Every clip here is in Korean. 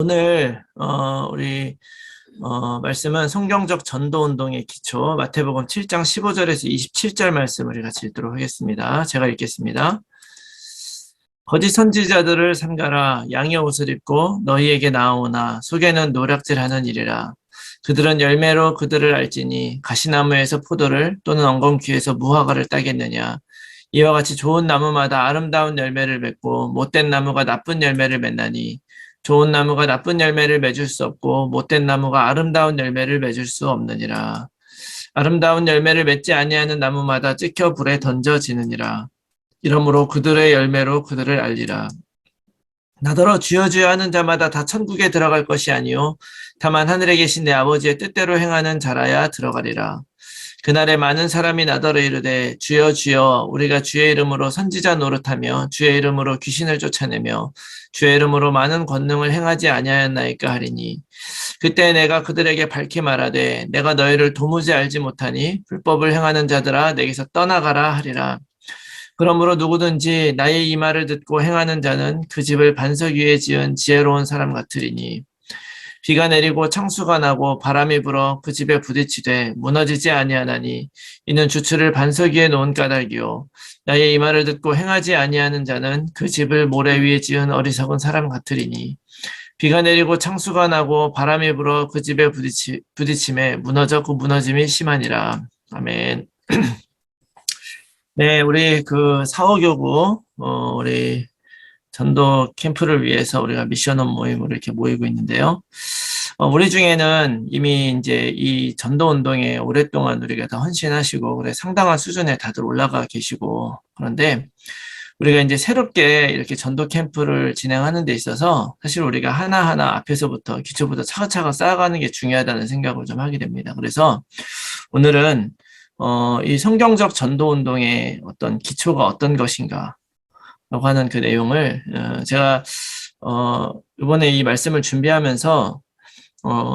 오늘 우리 말씀은 성경적 전도 운동의 기초 마태복음 7장 15절에서 27절 말씀을 우리 같이 읽도록 하겠습니다. 제가 읽겠습니다. 거짓 선지자들을 삼가라. 양의 옷을 입고 너희에게 나오나 속에는 노략질하는 일이라. 그들은 열매로 그들을 알지니 가시나무에서 포도를 또는 엉겅퀴에서 무화과를 따겠느냐. 이와 같이 좋은 나무마다 아름다운 열매를 맺고 못된 나무가 나쁜 열매를 맺나니 좋은 나무가 나쁜 열매를 맺을 수 없고 못된 나무가 아름다운 열매를 맺을 수 없느니라. 아름다운 열매를 맺지 아니하는 나무마다 찍혀 불에 던져지느니라. 이러므로 그들의 열매로 그들을 알리라. 나더러 주여 주여 하는 자마다 다 천국에 들어갈 것이 아니요 다만 하늘에 계신 내 아버지의 뜻대로 행하는 자라야 들어가리라. 그날에 많은 사람이 나더러 이르되 주여 주여 우리가 주의 이름으로 선지자 노릇하며 주의 이름으로 귀신을 쫓아내며 주의 이름으로 많은 권능을 행하지 아니하였나이까 하리니 그때 내가 그들에게 밝히 말하되 내가 너희를 도무지 알지 못하니 불법을 행하는 자들아 내게서 떠나가라 하리라. 그러므로 누구든지 나의 이 말을 듣고 행하는 자는 그 집을 반석 위에 지은 지혜로운 사람 같으리니 비가 내리고 창수가 나고 바람이 불어 그 집에 부딪히되 무너지지 아니하나니 이는 주추를 반석 위에 놓은 까닭이요 나의 이 말을 듣고 행하지 아니하는 자는 그 집을 모래 위에 지은 어리석은 사람 같으리니 비가 내리고 창수가 나고 바람이 불어 그 집에 부딪힘에 무너져 그 무너짐이 심하니라. 아멘. 네, 우리 그 사호교구 우리 전도 캠프를 위해서 우리가 미션원 모임으로 이렇게 모이고 있는데요. 우리 중에는 이미 이제 이 전도 운동에 오랫동안 우리가 다 헌신하시고, 그래 상당한 수준에 다들 올라가 계시고, 그런데 우리가 이제 새롭게 이렇게 전도 캠프를 진행하는 데 있어서 사실 우리가 하나하나 앞에서부터 기초부터 차근차근 쌓아가는 게 중요하다는 생각을 좀 하게 됩니다. 그래서 오늘은 이 성경적 전도 운동의 어떤 기초가 어떤 것인가 라고 하는 그 내용을 제가 이번에 이 말씀을 준비하면서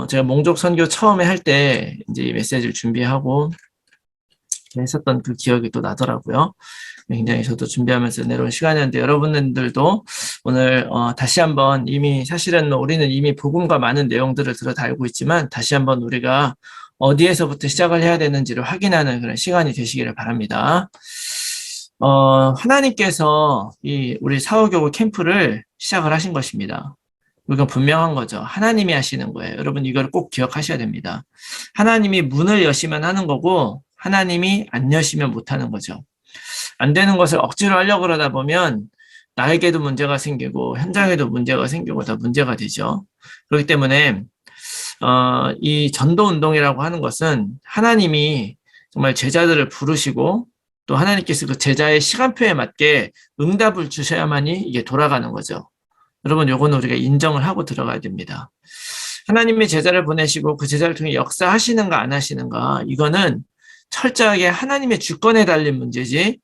제가 몽족 선교 처음에 할 때 이제 이 메시지를 준비하고 했었던 그 기억이 또 나더라고요. 굉장히 저도 준비하면서 내려온 시간이었는데 여러분들도 오늘 다시 한번 이미 사실은 우리는 이미 복음과 많은 내용들을 들어 다 알고 있지만 다시 한번 우리가 어디에서부터 시작을 해야 되는지를 확인하는 그런 시간이 되시기를 바랍니다. 하나님께서 우리 사후교구 캠프를 시작을 하신 것입니다. 이건 분명한 거죠. 하나님이 하시는 거예요. 여러분 이걸 꼭 기억하셔야 됩니다. 하나님이 문을 여시면 하는 거고 하나님이 안 여시면 못 하는 거죠. 안 되는 것을 억지로 하려고 그러다 보면 나에게도 문제가 생기고 현장에도 문제가 생기고 다 문제가 되죠. 그렇기 때문에 이 전도 운동이라고 하는 것은 하나님이 정말 제자들을 부르시고 또 하나님께서 그 제자의 시간표에 맞게 응답을 주셔야만이 이게 돌아가는 거죠. 여러분 요거는 우리가 인정을 하고 들어가야 됩니다. 하나님이 제자를 보내시고 그 제자를 통해 역사하시는가 안 하시는가 이거는 철저하게 하나님의 주권에 달린 문제지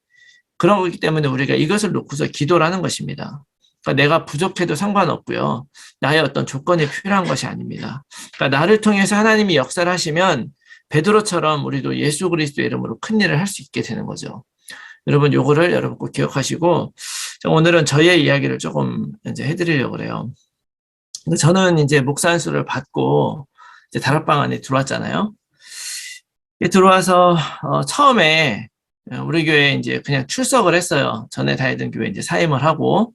그런 거기 때문에 우리가 이것을 놓고서 기도를 하는 것입니다. 그러니까 내가 부족해도 상관없고요. 나의 어떤 조건이 필요한 것이 아닙니다. 그러니까 나를 통해서 하나님이 역사를 하시면 베드로처럼 우리도 예수 그리스도의 이름으로 큰 일을 할 수 있게 되는 거죠. 여러분 요거를 여러분 꼭 기억하시고 오늘은 저의 이야기를 조금 이제 해드리려고 그래요. 저는 이제 목사 안수를 받고 이제 다락방 안에 들어왔잖아요. 들어와서 처음에 우리 교회에 이제 그냥 출석을 했어요. 전에 다니던 교회 이제 사임을 하고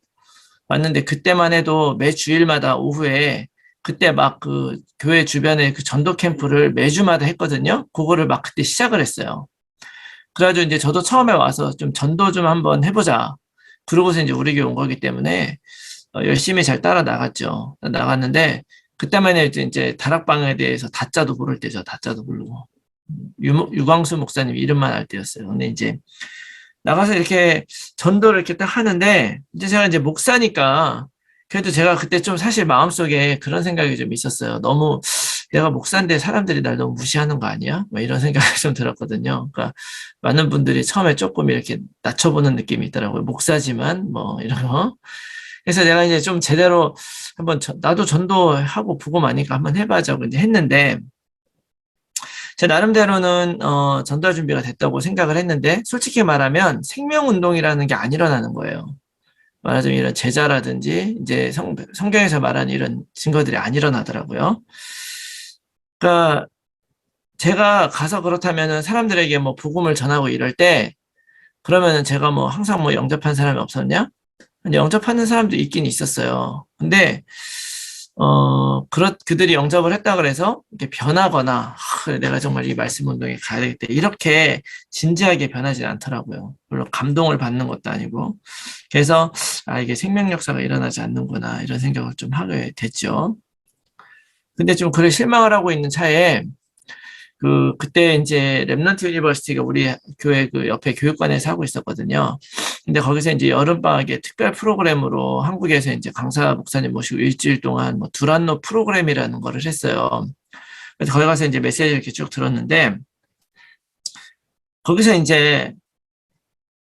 왔는데 그때만 해도 매 주일마다 오후에 그때 막 그 교회 주변에 그 전도 캠프를 매주마다 했거든요. 그거를 막 그때 시작을 했어요. 그래가지고 이제 저도 처음에 와서 좀 전도 좀 한번 해보자. 그러고서 이제 우리 교회 온 거기 때문에 열심히 잘 따라 나갔죠. 나갔는데 그때만 해도 이제 다락방에 대해서 다짜도 부를 때죠. 다짜도 부르고. 유광수 목사님 이름만 알 때였어요. 근데 이제 나가서 이렇게 전도를 이렇게 딱 하는데 이제 제가 이제 목사니까 그래도 제가 그때 좀 사실 마음속에 그런 생각이 좀 있었어요. 너무 내가 목사인데 사람들이 날 너무 무시하는 거 아니야? 뭐 이런 생각이 좀 들었거든요. 그러니까 많은 분들이 처음에 조금 이렇게 낮춰보는 느낌이 있더라고요. 목사지만 뭐 이런 거. 그래서 내가 이제 좀 제대로 한번 나도 전도하고 보고 마니까 한번 해봐자고 이제 했는데 제 나름대로는 전달 준비가 됐다고 생각을 했는데 솔직히 말하면 생명운동이라는 게 안 일어나는 거예요. 말하자면 이런 제자라든지 이제 성경에서 말하는 이런 증거들이 안 일어나더라고요. 그러니까 제가 가서 그렇다면은 사람들에게 뭐 복음을 전하고 이럴 때 그러면은 제가 뭐 항상 뭐 영접한 사람이 없었냐? 근데 영접하는 사람도 있긴 있었어요. 근데 그들이 영접을 했다 그래서 이렇게 변하거나 그래, 내가 정말 이 말씀 운동에 가야 되겠다 이렇게 진지하게 변하지 않더라고요. 물론 감동을 받는 것도 아니고 그래서 이게 생명 역사가 일어나지 않는구나 이런 생각을 좀 하게 됐죠. 근데 좀 그래 실망을 하고 있는 차에 그때 이제 랩넌트 유니버시티가 우리 교회 그 옆에 교육관에서 하고 있었거든요. 근데 거기서 이제 여름방학에 특별 프로그램으로 한국에서 이제 강사 목사님 모시고 일주일 동안 뭐 두란노 프로그램이라는 거를 했어요. 그래서 거기 가서 이제 메시지를 이렇게 쭉 들었는데 거기서 이제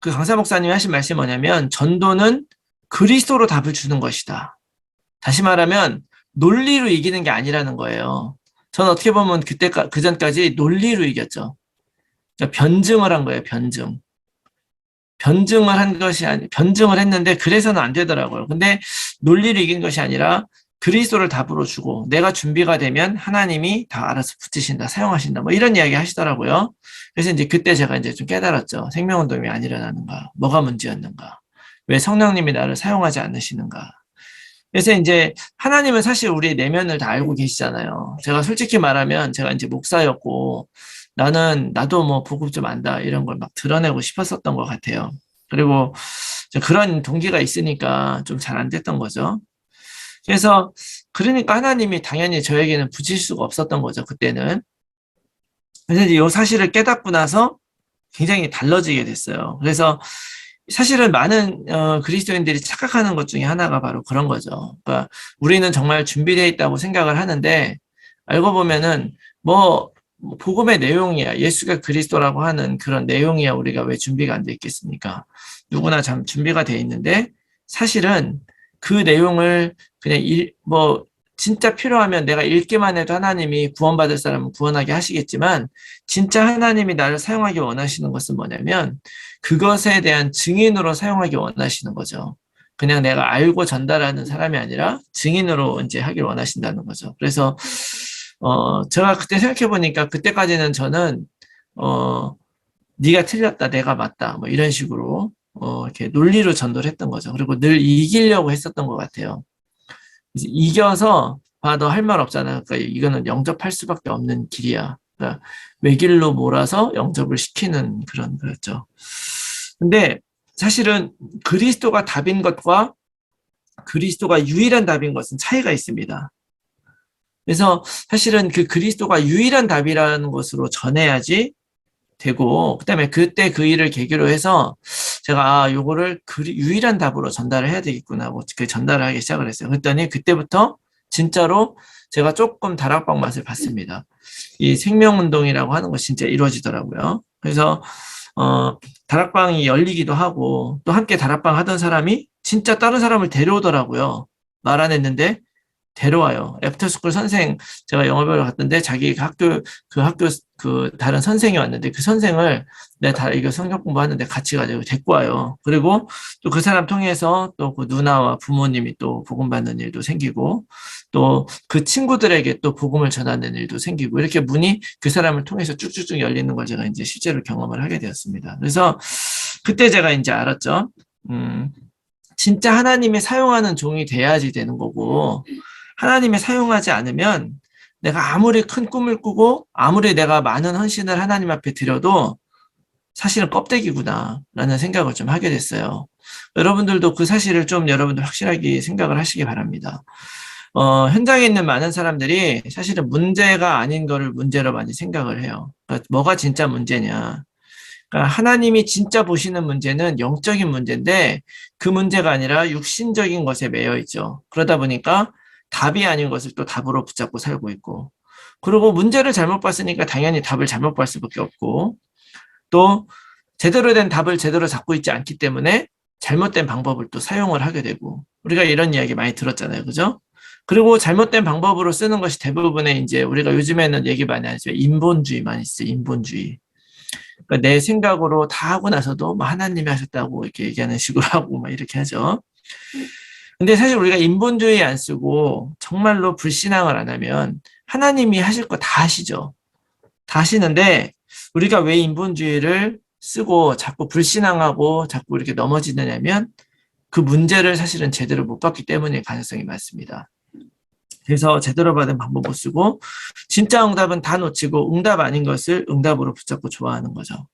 그 강사 목사님이 하신 말씀이 뭐냐면 전도는 그리스도로 답을 주는 것이다. 다시 말하면 논리로 이기는 게 아니라는 거예요. 저는 어떻게 보면 그 전까지 논리로 이겼죠. 그러니까 변증을 한 거예요, 변증. 변증을 했는데 그래서는 안 되더라고요. 근데 논리를 이긴 것이 아니라 그리스도를 답으로 주고 내가 준비가 되면 하나님이 다 알아서 붙이신다, 사용하신다, 뭐 이런 이야기 하시더라고요. 그래서 이제 그때 제가 이제 좀 깨달았죠. 생명운동이 안 일어나는가? 뭐가 문제였는가? 왜 성령님이 나를 사용하지 않으시는가? 그래서 이제 하나님은 사실 우리 내면을 다 알고 계시잖아요. 제가 솔직히 말하면 제가 이제 목사였고 나도 뭐 복음 좀 안다 이런 걸 막 드러내고 싶었었던 것 같아요. 그리고 그런 동기가 있으니까 좀 잘 안 됐던 거죠. 그래서 그러니까 하나님이 당연히 저에게는 붙일 수가 없었던 거죠. 그때는. 그래서 이제 이 사실을 깨닫고 나서 굉장히 달라지게 됐어요. 그래서 사실은 많은 그리스도인들이 착각하는 것 중에 하나가 바로 그런 거죠. 그러니까 우리는 정말 준비되어 있다고 생각을 하는데 알고 보면은 뭐 복음의 내용이야. 예수가 그리스도라고 하는 그런 내용이야. 우리가 왜 준비가 안 돼 있겠습니까? 누구나 참 준비가 돼 있는데 사실은 그 내용을 그냥 진짜 필요하면 내가 읽기만 해도 하나님이 구원받을 사람은 구원하게 하시겠지만 진짜 하나님이 나를 사용하기 원하시는 것은 뭐냐면 그것에 대한 증인으로 사용하기 원하시는 거죠. 그냥 내가 알고 전달하는 사람이 아니라 증인으로 이제 하길 원하신다는 거죠. 그래서 제가 그때 생각해 보니까 그때까지는 저는 네가 틀렸다, 내가 맞다, 뭐 이런 식으로 이렇게 논리로 전도를 했던 거죠. 그리고 늘 이기려고 했었던 것 같아요. 이겨서 너 할 말 없잖아. 그러니까 이거는 영접할 수밖에 없는 길이야. 그러니까 외길로 몰아서 영접을 시키는 그런 거였죠. 근데 사실은 그리스도가 답인 것과 그리스도가 유일한 답인 것은 차이가 있습니다. 그래서 사실은 그 그리스도가 유일한 답이라는 것으로 전해야지 되고, 그다음에 그때 그 일을 계기로 해서 제가 요거를 유일한 답으로 전달을 해야 되겠구나 하고 그 전달을 하기 시작을 했어요. 그랬더니 그때부터 진짜로 제가 조금 다락방 맛을 봤습니다. 이 생명운동이라고 하는 것이 진짜 이루어지더라고요. 그래서 다락방이 열리기도 하고 또 함께 다락방 하던 사람이 진짜 다른 사람을 데려오더라고요. 말 안 했는데 데려와요. 애프터스쿨 선생, 제가 영어배우러 갔던데 자기 학교 다른 선생이 왔는데 그 선생을 내가 이거 성경 공부하는데 같이 가자고 데리고 와요. 그리고 또 그 사람 통해서 또 그 누나와 부모님이 또 복음 받는 일도 생기고 또 그 친구들에게 또 복음을 전하는 일도 생기고 이렇게 문이 그 사람을 통해서 쭉쭉쭉 열리는 걸 제가 이제 실제로 경험을 하게 되었습니다. 그래서 그때 제가 이제 알았죠. 진짜 하나님이 사용하는 종이 돼야지 되는 거고 하나님이 사용하지 않으면 내가 아무리 큰 꿈을 꾸고 아무리 내가 많은 헌신을 하나님 앞에 드려도 사실은 껍데기구나 라는 생각을 좀 하게 됐어요. 여러분들도 그 사실을 좀 여러분들 확실하게 생각을 하시기 바랍니다. 현장에 있는 많은 사람들이 사실은 문제가 아닌 거를 문제로 많이 생각을 해요. 그러니까 뭐가 진짜 문제냐. 그러니까 하나님이 진짜 보시는 문제는 영적인 문제인데 그 문제가 아니라 육신적인 것에 매여 있죠. 그러다 보니까 답이 아닌 것을 또 답으로 붙잡고 살고 있고 그리고 문제를 잘못 봤으니까 당연히 답을 잘못 볼 수밖에 없고 또 제대로 된 답을 제대로 잡고 있지 않기 때문에 잘못된 방법을 또 사용을 하게 되고 우리가 이런 이야기 많이 들었잖아요. 그죠? 그리고 잘못된 방법으로 쓰는 것이 대부분의 이제 우리가 요즘에는 얘기 많이 하죠. 인본주의 많이 있어요. 인본주의. 그러니까 내 생각으로 다 하고 나서도 뭐 하나님이 하셨다고 이렇게 얘기하는 식으로 하고 막 이렇게 하죠. 근데 사실 우리가 인본주의 안 쓰고 정말로 불신앙을 안 하면 하나님이 하실 거 다 하시죠. 다 하시는데 우리가 왜 인본주의를 쓰고 자꾸 불신앙하고 자꾸 이렇게 넘어지느냐면 그 문제를 사실은 제대로 못 봤기 때문일 가능성이 많습니다. 그래서 제대로 받은 방법 못 쓰고 진짜 응답은 다 놓치고 응답 아닌 것을 응답으로 붙잡고 좋아하는 거죠.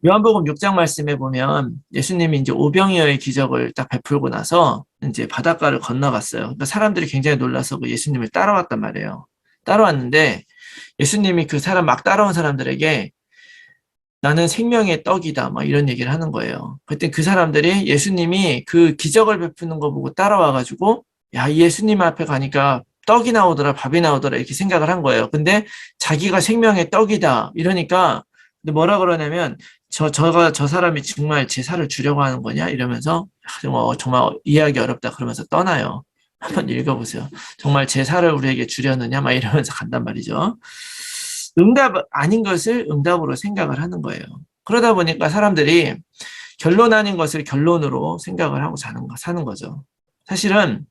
요한복음 6장 말씀에 보면 예수님이 이제 오병이어의 기적을 딱 베풀고 나서 이제 바닷가를 건너갔어요. 그러니까 사람들이 굉장히 놀라서 그 예수님을 따라왔단 말이에요. 따라왔는데 예수님이 그 사람 막 따라온 사람들에게 나는 생명의 떡이다 막 이런 얘기를 하는 거예요. 그때 그 사람들이 예수님이 그 기적을 베푸는 거 보고 따라와가지고 야, 이 예수님 앞에 가니까 떡이 나오더라 밥이 나오더라 이렇게 생각을 한 거예요. 근데 자기가 생명의 떡이다 이러니까 근데 뭐라 그러냐면 저 사람이 정말 제 살을 주려고 하는 거냐 이러면서 정말 이해하기 어렵다 그러면서 떠나요. 한번 읽어보세요. 정말 제 살을 우리에게 주려느냐 막 이러면서 간단 말이죠. 응답 아닌 것을 응답으로 생각을 하는 거예요. 그러다 보니까 사람들이 결론 아닌 것을 결론으로 생각을 하고 사는 거죠. 사실은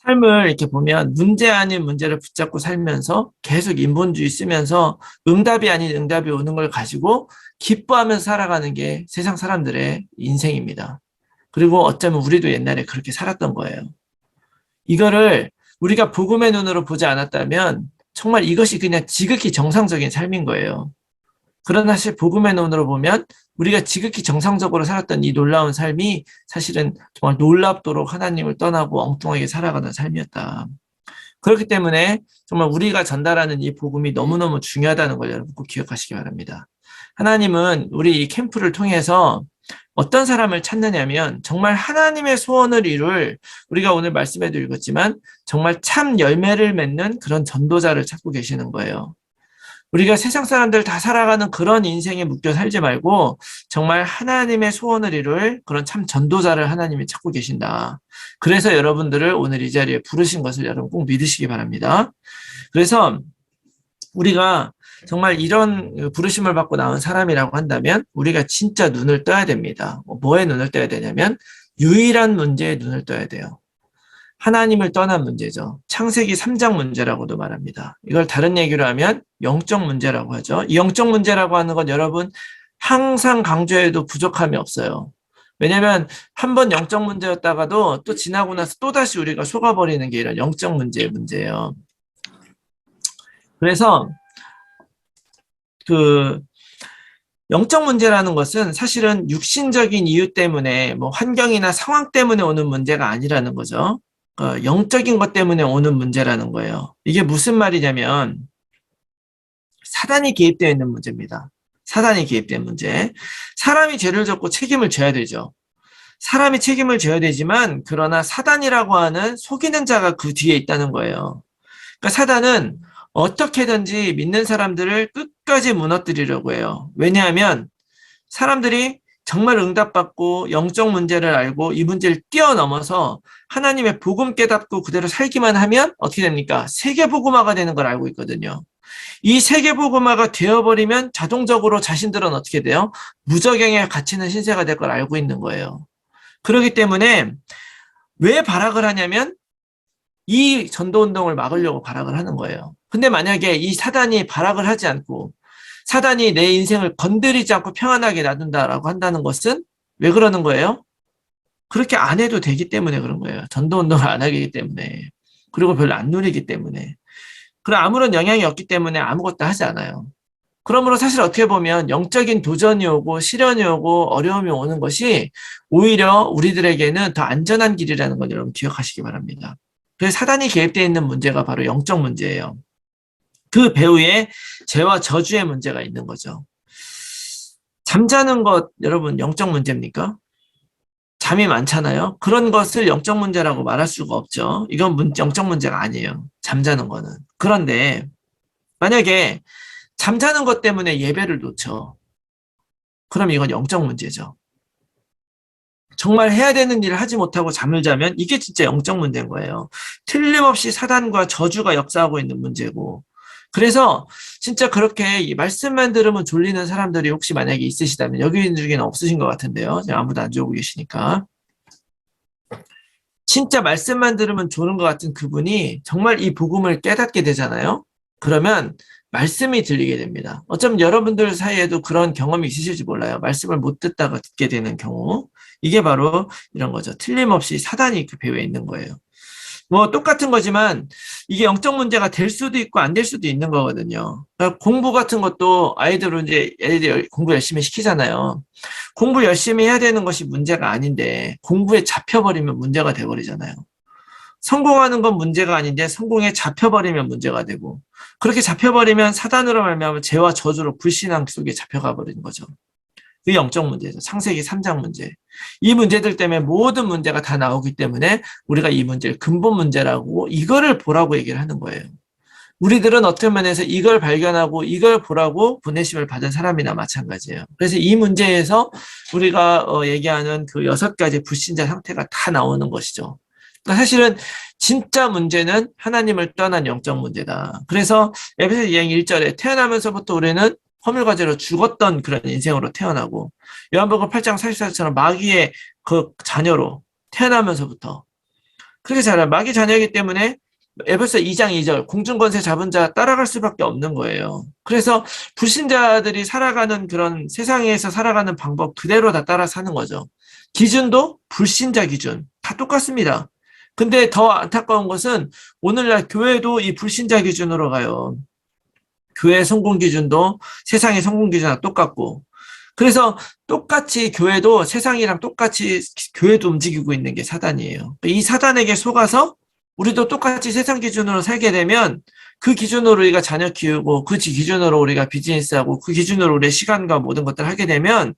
삶을 이렇게 보면 문제 아닌 문제를 붙잡고 살면서 계속 인본주의 쓰면서 응답이 아닌 응답이 오는 걸 가지고 기뻐하면서 살아가는 게 세상 사람들의 인생입니다. 그리고 어쩌면 우리도 옛날에 그렇게 살았던 거예요. 이거를 우리가 복음의 눈으로 보지 않았다면 정말 이것이 그냥 지극히 정상적인 삶인 거예요. 그러나 사실 복음의 눈으로 보면 우리가 지극히 정상적으로 살았던 이 놀라운 삶이 사실은 정말 놀랍도록 하나님을 떠나고 엉뚱하게 살아가는 삶이었다. 그렇기 때문에 정말 우리가 전달하는 이 복음이 너무너무 중요하다는 걸 여러분 꼭 기억하시기 바랍니다. 하나님은 우리 이 캠프를 통해서 어떤 사람을 찾느냐면 정말 하나님의 소원을 이룰 우리가 오늘 말씀에도 읽었지만 정말 참 열매를 맺는 그런 전도자를 찾고 계시는 거예요. 우리가 세상 사람들 다 살아가는 그런 인생에 묶여 살지 말고 정말 하나님의 소원을 이룰 그런 참 전도자를 하나님이 찾고 계신다. 그래서 여러분들을 오늘 이 자리에 부르신 것을 여러분 꼭 믿으시기 바랍니다. 그래서 우리가 정말 이런 부르심을 받고 나온 사람이라고 한다면 우리가 진짜 눈을 떠야 됩니다. 뭐에 눈을 떠야 되냐면 유일한 문제에 눈을 떠야 돼요. 하나님을 떠난 문제죠. 창세기 3장 문제라고도 말합니다. 이걸 다른 얘기로 하면 영적 문제라고 하죠. 이 영적 문제라고 하는 건 여러분 항상 강조해도 부족함이 없어요. 왜냐하면 한번 영적 문제였다가도 또 지나고 나서 또다시 우리가 속아버리는 게 이런 영적 문제의 문제예요. 그래서 그 영적 문제라는 것은 사실은 육신적인 이유 때문에 뭐 환경이나 상황 때문에 오는 문제가 아니라는 거죠. 영적인 것 때문에 오는 문제라는 거예요. 이게 무슨 말이냐면 사단이 개입되어 있는 문제입니다. 사단이 개입된 문제. 사람이 죄를 졌고 책임을 져야 되죠. 사람이 책임을 져야 되지만 그러나 사단이라고 하는 속이는 자가 그 뒤에 있다는 거예요. 그러니까 사단은 어떻게든지 믿는 사람들을 끝까지 무너뜨리려고 해요. 왜냐하면 사람들이 정말 응답받고 영적 문제를 알고 이 문제를 뛰어넘어서 하나님의 복음 깨닫고 그대로 살기만 하면 어떻게 됩니까? 세계복음화가 되는 걸 알고 있거든요. 이 세계복음화가 되어버리면 자동적으로 자신들은 어떻게 돼요? 무적행에 갇히는 신세가 될 걸 알고 있는 거예요. 그렇기 때문에 왜 발악을 하냐면 이 전도운동을 막으려고 발악을 하는 거예요. 근데 만약에 이 사단이 발악을 하지 않고 사단이 내 인생을 건드리지 않고 평안하게 놔둔다라고 한다는 것은 왜 그러는 거예요? 그렇게 안 해도 되기 때문에 그런 거예요. 전도운동을 안 하기 때문에. 그리고 별로 안 누리기 때문에. 그리고 아무런 영향이 없기 때문에 아무것도 하지 않아요. 그러므로 사실 어떻게 보면 영적인 도전이 오고 시련이 오고 어려움이 오는 것이 오히려 우리들에게는 더 안전한 길이라는 걸 여러분 기억하시기 바랍니다. 그래서 사단이 개입되어 있는 문제가 바로 영적 문제예요. 그 배후에 죄와 저주의 문제가 있는 거죠. 잠자는 것 여러분 영적 문제입니까? 잠이 많잖아요. 그런 것을 영적 문제라고 말할 수가 없죠. 이건 영적 문제가 아니에요. 잠자는 거는. 그런데 만약에 잠자는 것 때문에 예배를 놓쳐. 그럼 이건 영적 문제죠. 정말 해야 되는 일을 하지 못하고 잠을 자면 이게 진짜 영적 문제인 거예요. 틀림없이 사단과 저주가 역사하고 있는 문제고. 그래서 진짜 그렇게 이 말씀만 들으면 졸리는 사람들이 혹시 만약에 있으시다면 여기 중에는 없으신 것 같은데요. 아무도 안 좋고 계시니까. 진짜 말씀만 들으면 좋은 것 같은 그분이 정말 이 복음을 깨닫게 되잖아요. 그러면 말씀이 들리게 됩니다. 어쩌면 여러분들 사이에도 그런 경험이 있으실지 몰라요. 말씀을 못 듣다가 듣게 되는 경우. 이게 바로 이런 거죠. 틀림없이 사단이 그 배후에 있는 거예요. 뭐 똑같은 거지만 이게 영적 문제가 될 수도 있고 안 될 수도 있는 거거든요. 그러니까 공부 같은 것도 아이들은 이제 애들이 공부 열심히 시키잖아요. 공부 열심히 해야 되는 것이 문제가 아닌데 공부에 잡혀버리면 문제가 돼버리잖아요. 성공하는 건 문제가 아닌데 성공에 잡혀버리면 문제가 되고 그렇게 잡혀버리면 사단으로 말미암아 죄와 저주로 불신앙 속에 잡혀가 버리는 거죠. 그 영적 문제죠. 창세기 3장 문제. 이 문제들 때문에 모든 문제가 다 나오기 때문에 우리가 이 문제를 근본 문제라고 이거를 보라고 얘기를 하는 거예요. 우리들은 어떤 면에서 이걸 발견하고 이걸 보라고 보내심을 받은 사람이나 마찬가지예요. 그래서 이 문제에서 우리가 얘기하는 그 6가지 불신자 상태가 다 나오는 것이죠. 그러니까 사실은 진짜 문제는 하나님을 떠난 영적 문제다. 그래서 에베소 2장 1절에 태어나면서부터 우리는 허물과제로 죽었던 그런 인생으로 태어나고 요한복음 8장 44절처럼 마귀의 그 자녀로 태어나면서부터 그렇게 자라 마귀 자녀이기 때문에 에베소 2장 2절 공중권세 잡은 자 따라갈 수밖에 없는 거예요. 그래서 불신자들이 살아가는 그런 세상에서 살아가는 방법 그대로 다 따라 사는 거죠. 기준도 불신자 기준 다 똑같습니다. 근데 더 안타까운 것은 오늘날 교회도 이 불신자 기준으로 가요. 교회 성공 기준도 세상의 성공 기준과 똑같고 그래서 똑같이 교회도 세상이랑 똑같이 교회도 움직이고 있는 게 사단이에요. 이 사단에게 속아서 우리도 똑같이 세상 기준으로 살게 되면 그 기준으로 우리가 자녀 키우고 그 기준으로 우리가 비즈니스하고 그 기준으로 우리의 시간과 모든 것들을 하게 되면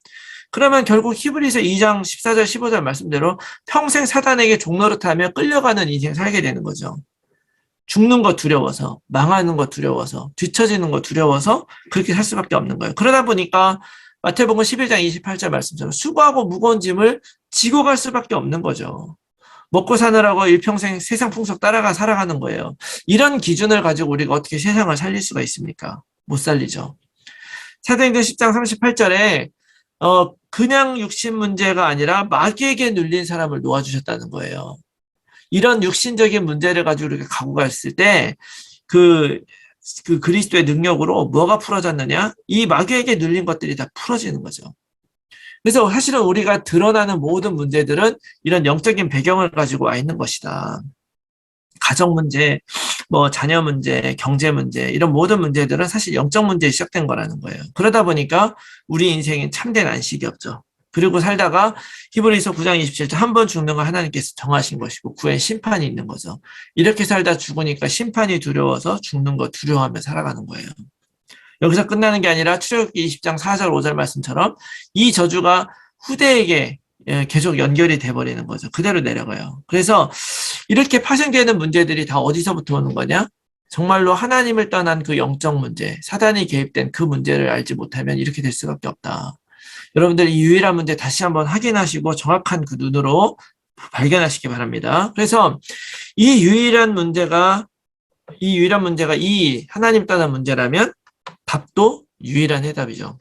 그러면 결국 히브리서 2장 14절 15절 말씀대로 평생 사단에게 종노릇하며 끌려가는 인생 살게 되는 거죠. 죽는 거 두려워서, 망하는 거 두려워서, 뒤처지는 거 두려워서 그렇게 살 수밖에 없는 거예요. 그러다 보니까 마태복음 11장 28절 말씀처럼 수고하고 무거운 짐을 지고 갈 수밖에 없는 거죠. 먹고 사느라고 일평생 세상 풍속 따라가 살아가는 거예요. 이런 기준을 가지고 우리가 어떻게 세상을 살릴 수가 있습니까? 못 살리죠. 사도행전 10장 38절에 그냥 육신 문제가 아니라 마귀에게 눌린 사람을 놓아주셨다는 거예요. 이런 육신적인 문제를 가지고 우리가 갖고 갔을 때 그 그리스도의 능력으로 뭐가 풀어졌느냐? 이 마귀에게 눌린 것들이 다 풀어지는 거죠. 그래서 사실은 우리가 드러나는 모든 문제들은 이런 영적인 배경을 가지고 와 있는 것이다. 가정 문제, 뭐 자녀 문제, 경제 문제 이런 모든 문제들은 사실 영적 문제에 시작된 거라는 거예요. 그러다 보니까 우리 인생엔 참된 안식이 없죠. 그리고 살다가 히브리서 9장 27절 한 번 죽는 거 하나님께서 정하신 것이고 구엔 심판이 있는 거죠. 이렇게 살다 죽으니까 심판이 두려워서 죽는 거 두려워하며 살아가는 거예요. 여기서 끝나는 게 아니라 출애굽기 20장 4절 5절 말씀처럼 이 저주가 후대에게 계속 연결이 돼버리는 거죠. 그대로 내려가요. 그래서 이렇게 파생되는 문제들이 다 어디서부터 오는 거냐? 정말로 하나님을 떠난 그 영적 문제, 사단이 개입된 그 문제를 알지 못하면 이렇게 될 수밖에 없다. 여러분들 이 유일한 문제 다시 한번 확인하시고 정확한 그 눈으로 발견하시기 바랍니다. 그래서 이 유일한 문제가 이 하나님 떠난 문제라면 답도 유일한 해답이죠.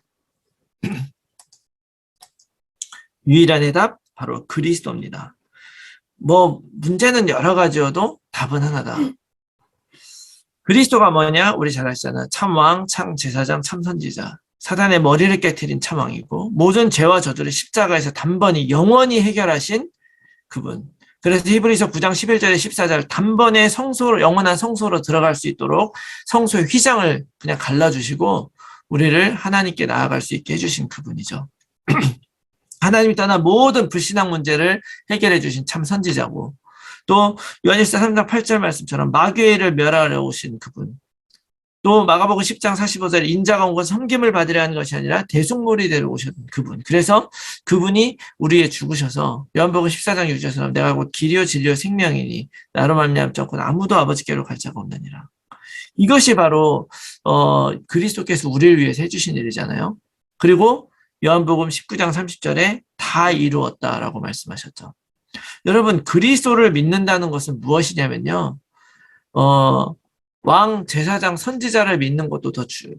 유일한 해답 바로 그리스도입니다. 뭐 문제는 여러 가지여도 답은 하나다. 그리스도가 뭐냐? 우리 잘 아시잖아요. 참왕, 참제사장, 참선지자. 사단의 머리를 깨트린 참왕이고 모든 죄와 저주를 십자가에서 단번에 영원히 해결하신 그분. 그래서 히브리서 9장 11절에 14절 단번에 성소로 영원한 성소로 들어갈 수 있도록 성소의 휘장을 그냥 갈라주시고 우리를 하나님께 나아갈 수 있게 해주신 그분이죠. 하나님이 떠난 모든 불신앙 문제를 해결해 주신 참 선지자고 또 요한일서 3장 8절 말씀처럼 마귀를 멸하러 오신 그분 또 마가복음 10장 45절 인자가 온 것은 섬김을 받으려 하는 것이 아니라 대속물이 되러 오신 그분. 그래서 그분이 우리에 죽으셔서 요한복음 14장 6절처럼 내가 곧 길이요 진리요 생명이니 나로 말미암지 않고는 아무도 아버지께로 갈 자가 없느니라. 이것이 바로 그리스도께서 우리를 위해서 해주신 일이잖아요. 그리고 요한복음 19장 30절에 다 이루었다라고 말씀하셨죠. 여러분 그리스도를 믿는다는 것은 무엇이냐면요. 왕, 제사장, 선지자를 믿는 것도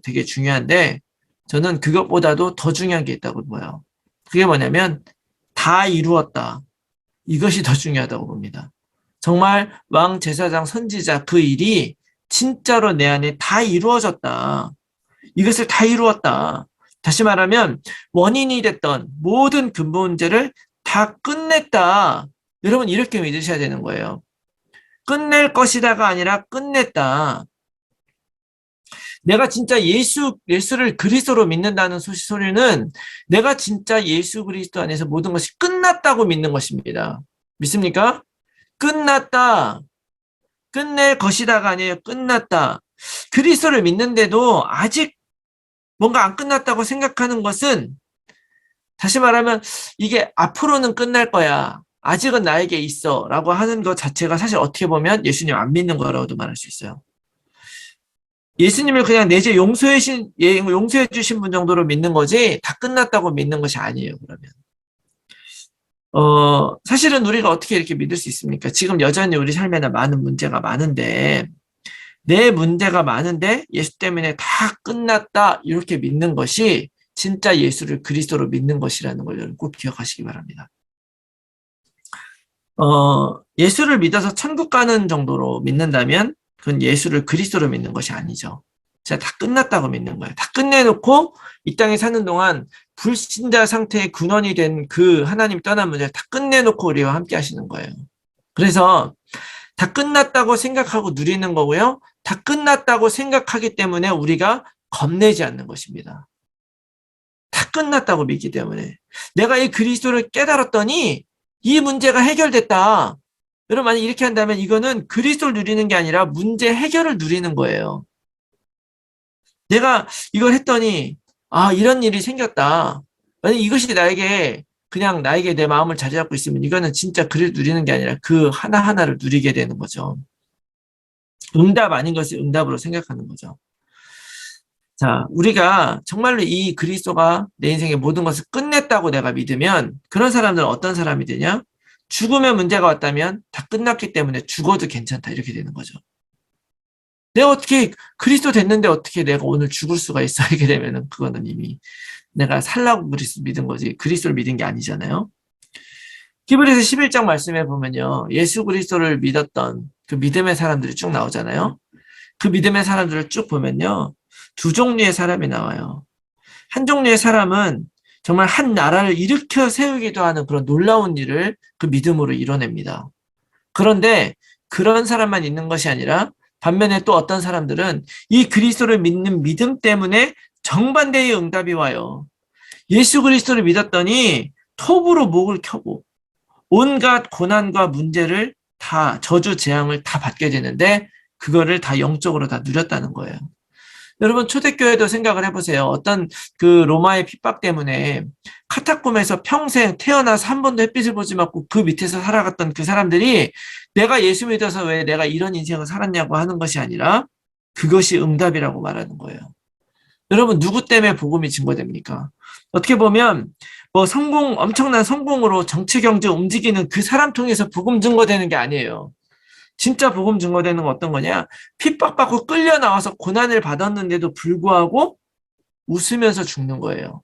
되게 중요한데 저는 그것보다도 더 중요한 게 있다고 봐요. 그게 뭐냐면 다 이루었다. 이것이 더 중요하다고 봅니다. 정말 왕, 제사장, 선지자 그 일이 진짜로 내 안에 다 이루어졌다. 이것을 다 이루었다. 다시 말하면 원인이 됐던 모든 근본 문제를 다 끝냈다. 여러분 이렇게 믿으셔야 되는 거예요. 끝낼 것이다가 아니라 끝냈다. 내가 진짜 예수를 그리스도로 믿는다는 소리는 내가 진짜 예수 그리스도 안에서 모든 것이 끝났다고 믿는 것입니다. 믿습니까? 끝났다. 끝낼 것이다가 아니에요. 끝났다. 그리스도를 믿는데도 아직 뭔가 안 끝났다고 생각하는 것은 다시 말하면 이게 앞으로는 끝날 거야. 아직은 나에게 있어. 라고 하는 것 자체가 사실 어떻게 보면 예수님 안 믿는 거라고도 말할 수 있어요. 예수님을 그냥 내 죄 용서해 주신 분 정도로 믿는 거지 다 끝났다고 믿는 것이 아니에요. 그러면 사실은 우리가 어떻게 이렇게 믿을 수 있습니까? 지금 여전히 우리 삶에는 많은 문제가 많은데 내 문제가 많은데 예수 때문에 다 끝났다 이렇게 믿는 것이 진짜 예수를 그리스도로 믿는 것이라는 걸 여러분 꼭 기억하시기 바랍니다. 예수를 믿어서 천국 가는 정도로 믿는다면 그건 예수를 그리스도로 믿는 것이 아니죠. 진짜 다 끝났다고 믿는 거예요. 다 끝내놓고 이 땅에 사는 동안 불신자 상태의 근원이 된 그 하나님 떠난 문제를 다 끝내놓고 우리와 함께 하시는 거예요. 그래서 다 끝났다고 생각하고 누리는 거고요. 다 끝났다고 생각하기 때문에 우리가 겁내지 않는 것입니다. 다 끝났다고 믿기 때문에. 내가 이 그리스도를 깨달았더니 이 문제가 해결됐다. 여러분 만약 이렇게 한다면 이거는 그리스도를 누리는 게 아니라 문제 해결을 누리는 거예요. 내가 이걸 했더니 이런 일이 생겼다. 만약 이것이 나에게 내 마음을 자리 잡고 있으면 이거는 진짜 그를 누리는 게 아니라 그 하나하나를 누리게 되는 거죠. 응답 아닌 것을 응답으로 생각하는 거죠. 자, 우리가 정말로 이 그리스도가 내 인생의 모든 것을 끝냈다고 내가 믿으면 그런 사람들은 어떤 사람이 되냐? 죽음의 문제가 왔다면 다 끝났기 때문에 죽어도 괜찮다 이렇게 되는 거죠. 내가 어떻게 그리스도 됐는데 어떻게 내가 오늘 죽을 수가 있어 이렇게 되면은 그거는 이미 내가 살라고 그리스도 믿은 거지 그리스도를 믿은 게 아니잖아요. 히브리서 11장 말씀에 보면요. 예수 그리스도를 믿었던 그 믿음의 사람들이 쭉 나오잖아요. 그 믿음의 사람들을 쭉 보면요. 두 종류의 사람이 나와요. 한 종류의 사람은 정말 한 나라를 일으켜 세우기도 하는 그런 놀라운 일을 그 믿음으로 이뤄냅니다. 그런데 그런 사람만 있는 것이 아니라 반면에 또 어떤 사람들은 이 그리스도를 믿는 믿음 때문에 정반대의 응답이 와요. 예수 그리스도를 믿었더니 톱으로 목을 켜고 온갖 고난과 문제를 다 저주 재앙을 다 받게 되는데 그거를 다 영적으로 다 누렸다는 거예요. 여러분 초대교회도 생각을 해보세요. 어떤 그 로마의 핍박 때문에 카타콤에서 평생 태어나서 한 번도 햇빛을 보지 않고 그 밑에서 살아갔던 그 사람들이 내가 예수 믿어서 왜 내가 이런 인생을 살았냐고 하는 것이 아니라 그것이 응답이라고 말하는 거예요. 여러분 누구 때문에 복음이 증거됩니까? 어떻게 보면 뭐 엄청난 성공으로 정치 경제 움직이는 그 사람 통해서 복음 증거되는 게 아니에요. 진짜 복음 증거되는 건 어떤 거냐? 핍박받고 끌려 나와서 고난을 받았는데도 불구하고 웃으면서 죽는 거예요.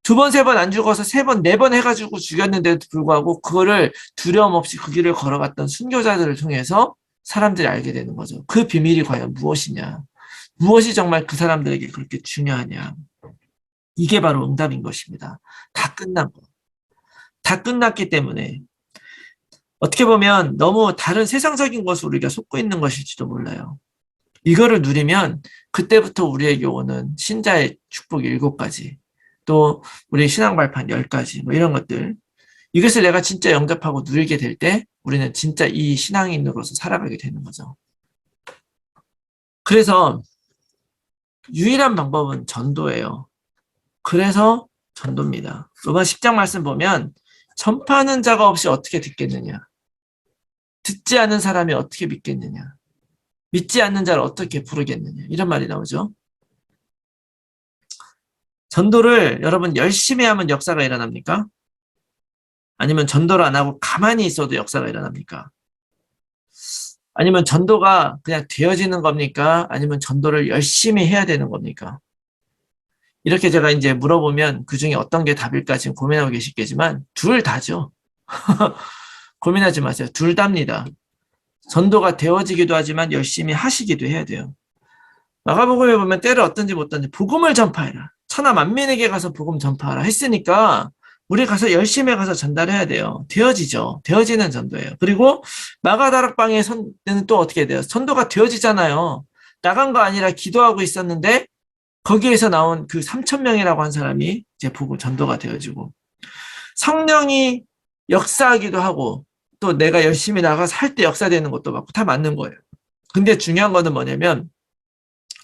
두 번, 세 번 안 죽어서 세 번, 네 번 해가지고 죽였는데도 불구하고 그거를 두려움 없이 그 길을 걸어갔던 순교자들을 통해서 사람들이 알게 되는 거죠. 그 비밀이 과연 무엇이냐? 무엇이 정말 그 사람들에게 그렇게 중요하냐? 이게 바로 응답인 것입니다. 다 끝난 거. 다 끝났기 때문에 어떻게 보면 너무 다른 세상적인 것을 우리가 속고 있는 것일지도 몰라요. 이거를 누리면 그때부터 우리에게 오는 신자의 축복 7가지, 또 우리의 신앙 발판 10가지, 뭐 이런 것들. 이것을 내가 진짜 영접하고 누리게 될 때 우리는 진짜 이 신앙인으로서 살아가게 되는 거죠. 그래서 유일한 방법은 전도예요. 그래서 전도입니다. 로마 10장 말씀 보면 전파하는 자가 없이 어떻게 듣겠느냐. 듣지 않는 사람이 어떻게 믿겠느냐. 믿지 않는 자를 어떻게 부르겠느냐. 이런 말이 나오죠. 전도를 여러분 열심히 하면 역사가 일어납니까? 아니면 전도를 안 하고 가만히 있어도 역사가 일어납니까? 아니면 전도가 그냥 되어지는 겁니까? 아니면 전도를 열심히 해야 되는 겁니까? 이렇게 제가 이제 물어보면 그 중에 어떤 게 답일까 지금 고민하고 계시겠지만 둘 다죠. 고민하지 마세요. 둘 다입니다. 전도가 되어지기도 하지만 열심히 하시기도 해야 돼요. 마가복음에 보면 때를 어떤지 못던지 복음을 전파해라. 천하 만민에게 가서 복음 전파하라 했으니까 우리 가서 열심히 가서 전달해야 돼요. 되어지죠. 되어지는 전도예요. 그리고 마가다락방의 선는 또 어떻게 돼요? 전도가 되어지잖아요. 나간 거 아니라 기도하고 있었는데 거기에서 나온 그 3,000명이라고 한 사람이 이제 복음 전도가 되어지고 성령이 역사하기도 하고 또 내가 열심히 나가서 할 때 역사되는 것도 맞고 다 맞는 거예요. 근데 중요한 거는 뭐냐면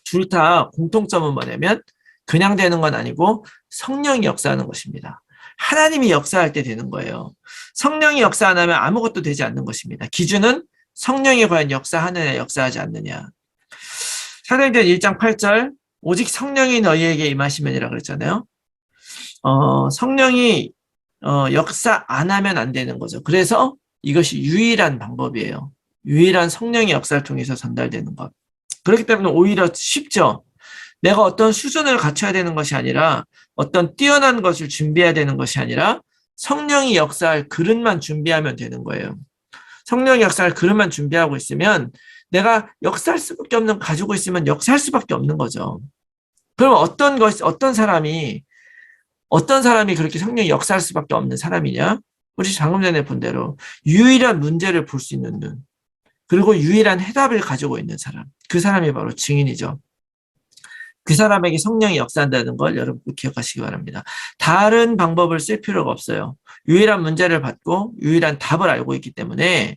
둘 다 공통점은 뭐냐면 그냥 되는 건 아니고 성령이 역사하는 것입니다. 하나님이 역사할 때 되는 거예요. 성령이 역사 안 하면 아무것도 되지 않는 것입니다. 기준은 성령이 과연 역사하느냐 역사하지 않느냐. 사도행전 1장 8절 오직 성령이 너희에게 임하시면이라고 그랬잖아요. 성령이 역사 안 하면 안 되는 거죠. 그래서 이것이 유일한 방법이에요. 유일한 성령의 역사를 통해서 전달되는 것. 그렇기 때문에 오히려 쉽죠. 내가 어떤 수준을 갖춰야 되는 것이 아니라 어떤 뛰어난 것을 준비해야 되는 것이 아니라 성령이 역사할 그릇만 준비하면 되는 거예요. 성령이 역사할 그릇만 준비하고 있으면 내가 역사할 수밖에 없는 가지고 있으면 역사할 수밖에 없는 거죠. 그럼 어떤 사람이 그렇게 성령이 역사할 수밖에 없는 사람이냐? 우리 방금 전에 본 대로 유일한 문제를 볼 수 있는 눈, 그리고 유일한 해답을 가지고 있는 사람. 그 사람이 바로 증인이죠. 그 사람에게 성령이 역사한다는 걸 여러분 꼭 기억하시기 바랍니다. 다른 방법을 쓸 필요가 없어요. 유일한 문제를 받고 유일한 답을 알고 있기 때문에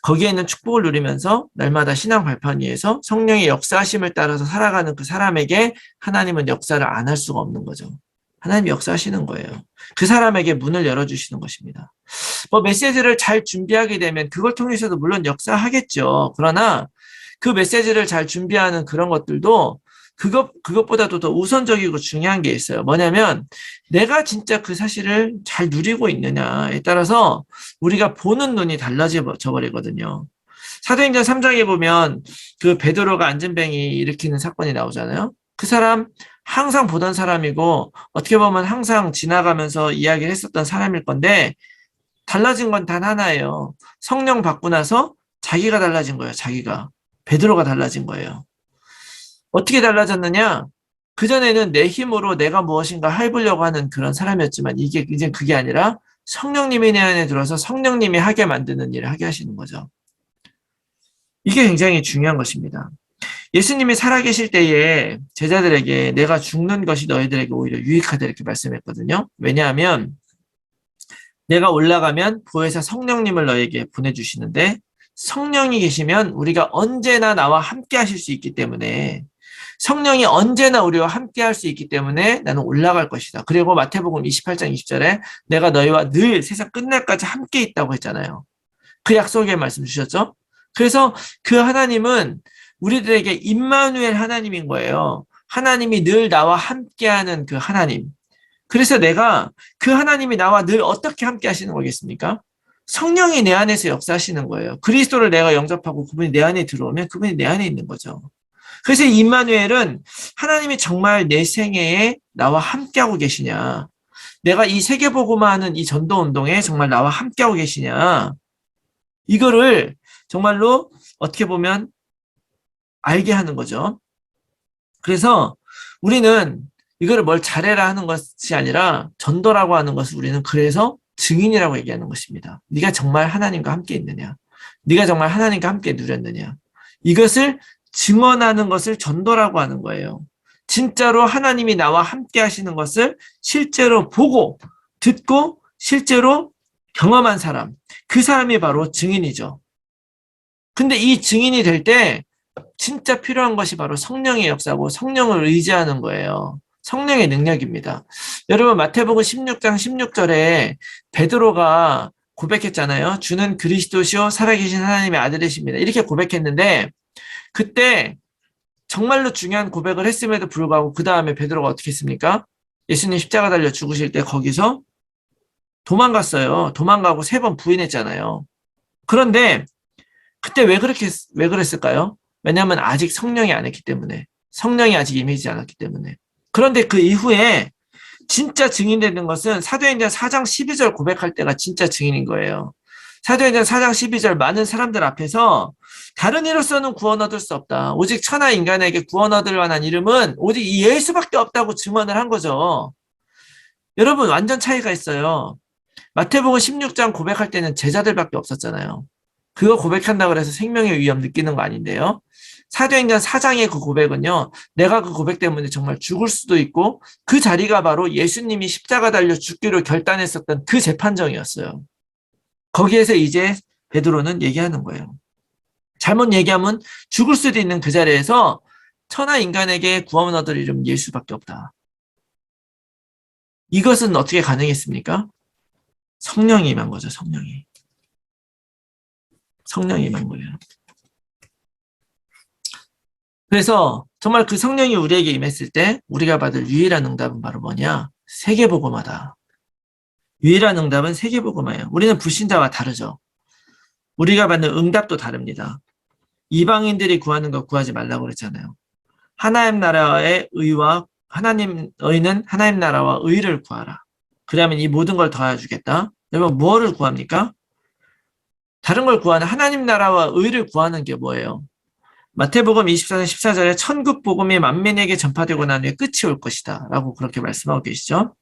거기에 있는 축복을 누리면서 날마다 신앙 발판 위에서 성령의 역사하심을 따라서 살아가는 그 사람에게 하나님은 역사를 안 할 수가 없는 거죠. 하나님이 역사하시는 거예요. 그 사람에게 문을 열어주시는 것입니다. 메시지를 잘 준비하게 되면 그걸 통해서도 물론 역사하겠죠. 그러나 그 메시지를 잘 준비하는 그런 것들도 그것보다도 더 우선적이고 중요한 게 있어요. 뭐냐면 내가 진짜 그 사실을 잘 누리고 있느냐에 따라서 우리가 보는 눈이 달라져 버리거든요. 사도행전 3장에 보면 그 베드로가 안전뱅이 일으키는 사건이 나오잖아요. 그 사람 항상 보던 사람이고 어떻게 보면 항상 지나가면서 이야기를 했었던 사람일 건데 달라진 건 단 하나예요. 성령 받고 나서 자기가 달라진 거예요. 베드로가 달라진 거예요. 어떻게 달라졌느냐? 그전에는 내 힘으로 내가 무엇인가 해보려고 하는 그런 사람이었지만 이제 그게 아니라 성령님이 내 안에 들어서 성령님이 하게 만드는 일을 하게 하시는 거죠. 이게 굉장히 중요한 것입니다. 예수님이 살아계실 때에 제자들에게 내가 죽는 것이 너희들에게 오히려 유익하다 이렇게 말씀했거든요. 왜냐하면 내가 올라가면 보혜사 성령님을 너희에게 보내주시는데 성령이 계시면 우리가 언제나 나와 함께 하실 수 있기 때문에 성령이 언제나 우리와 함께 할 수 있기 때문에 나는 올라갈 것이다. 그리고 마태복음 28장 20절에 내가 너희와 늘 세상 끝날까지 함께 있다고 했잖아요. 그 약속의 말씀 주셨죠? 그래서 그 하나님은 우리들에게 임마누엘 하나님인 거예요. 하나님이 늘 나와 함께하는 그 하나님. 그래서 내가 그 하나님이 나와 늘 어떻게 함께 하시는 거겠습니까? 성령이 내 안에서 역사하시는 거예요. 그리스도를 내가 영접하고 그분이 내 안에 들어오면 그분이 내 안에 있는 거죠. 그래서 임마누엘은 하나님이 정말 내 생애에 나와 함께하고 계시냐, 내가 이 세계복음화하는 이 전도운동에 정말 나와 함께하고 계시냐, 이거를 정말로 어떻게 보면 알게 하는 거죠. 그래서 우리는 이거를 뭘 잘해라 하는 것이 아니라 전도라고 하는 것을 우리는 그래서 증인이라고 얘기하는 것입니다. 네가 정말 하나님과 함께 있느냐, 네가 정말 하나님과 함께 누렸느냐, 이것을 증언하는 것을 전도라고 하는 거예요. 진짜로 하나님이 나와 함께 하시는 것을 실제로 보고 듣고 실제로 경험한 사람, 그 사람이 바로 증인이죠. 근데 이 증인이 될 때 진짜 필요한 것이 바로 성령의 역사고 성령을 의지하는 거예요. 성령의 능력입니다. 여러분 마태복음 16장 16절에 베드로가 고백했잖아요. 주는 그리스도시요 살아계신 하나님의 아들이십니다. 이렇게 고백했는데 그때 정말로 중요한 고백을 했음에도 불구하고 그 다음에 베드로가 어떻게 했습니까? 예수님 십자가 달려 죽으실 때 거기서 도망갔어요. 도망가고 3번 부인했잖아요. 그런데 그때 왜 그랬을까요? 왜냐하면 아직 성령이 안 했기 때문에, 성령이 아직 임하지 않았기 때문에. 그런데 그 이후에 진짜 증인되는 것은 사도행전 4장 12절 고백할 때가 진짜 증인인 거예요. 사도행전 4장 12절 많은 사람들 앞에서 다른 이로서는 구원 얻을 수 없다. 오직 천하 인간에게 구원 얻을 만한 이름은 오직 이 예수밖에 없다고 증언을 한 거죠. 여러분 완전 차이가 있어요. 마태복음 16장 고백할 때는 제자들밖에 없었잖아요. 그거 고백한다고 해서 생명의 위험 느끼는 거 아닌데요. 사도행전 4장의 그 고백은요. 내가 그 고백 때문에 정말 죽을 수도 있고 그 자리가 바로 예수님이 십자가 달려 죽기로 결단했었던 그 재판정이었어요. 거기에서 이제 베드로는 얘기하는 거예요. 잘못 얘기하면 죽을 수도 있는 그 자리에서 천하 인간에게 구원 얻을 이름 예수밖에 없다. 이것은 어떻게 가능했습니까? 성령이 임한 거죠. 성령이 임한 거예요. 그래서 정말 그 성령이 우리에게 임했을 때 우리가 받을 유일한 응답은 바로 뭐냐? 세계복음화다. 유일한 응답은 세계복음화예요. 우리는 불신자와 다르죠. 우리가 받는 응답도 다릅니다. 이방인들이 구하는 거 구하지 말라고 그랬잖아요. 하나님 나라의 의와 의는 하나님 나라와 의를 구하라. 그러면 이 모든 걸 더해주겠다. 여러분 뭐를 구합니까? 다른 걸 구하는 하나님 나라와 의를 구하는 게 뭐예요? 마태복음 24장 14절에 천국 복음이 만민에게 전파되고 난 후에 끝이 올 것이다 라고 그렇게 말씀하고 계시죠.